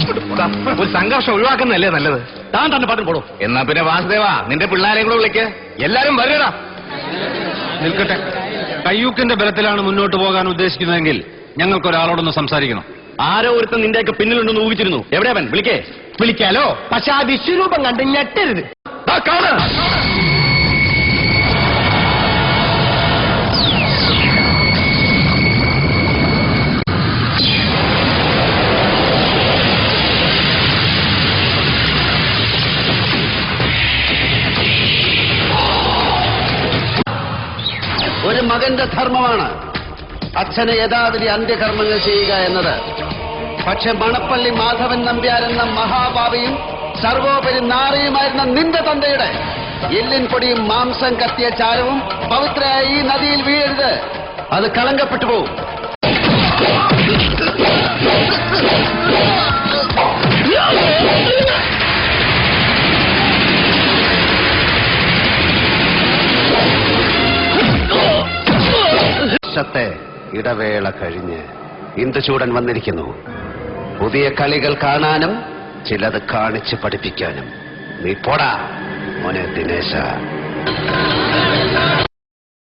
ഒരു സംഘർഷം ഒഴിവാക്കുന്നതല്ലേ നല്ലത്. താൻ തന്നെ പാട്ടിൽ പോടോ. എന്നാ പിന്നെ വാസുദേവ നിന്റെ പിള്ളേരെ കൂടെ വിളിക്ക്. എല്ലാരും വരടാ. നിൽക്കട്ടെ. കയ്യൂക്കിന്റെ ബലത്തിലാണ് മുന്നോട്ട് പോകാൻ ഉദ്ദേശിക്കുന്നതെങ്കിൽ ഞങ്ങൾക്കൊരാളോടൊന്ന് സംസാരിക്കണം. ആരോ ഒരുത്തൻ നിന്റെയൊക്കെ പിന്നിലുണ്ടെന്ന് ഊഹിച്ചിരുന്നു. എവിടെയാവൻ? വിളിക്കേ. വിളിക്കാലോ, പക്ഷെ ആ വിശ്വരൂപം കണ്ട് ഞെട്ടരുത്. ഒരു മകന്റെ ധർമ്മമാണ് അച്ഛന് യഥാവിധി അന്ത്യകർമ്മങ്ങൾ ചെയ്യുക എന്നത്. പക്ഷെ മണപ്പള്ളി മാധവൻ നമ്പ്യാരെന്ന മഹാഭാവിയും സർവോപരി നാറിയുമായിരുന്ന നിന്റെ തന്തയുടെ എല്ലിൻ പൊടിയും മാംസം കത്തിയ ചാരവും പവിത്രയായ ഈ നദിയിൽ വീഴരുത്. അത് കളങ്കപ്പെട്ടു പോവും. വർഷത്തെ ഇടവേള കഴിഞ്ഞ് ഇന്ദുചൂടൻ വന്നിരിക്കുന്നു. പുതിയ കളികൾ കാണാനും ചിലത് കാണിച്ച് പഠിപ്പിക്കാനും. നീ പോടാ മോനെ ദിനേശ.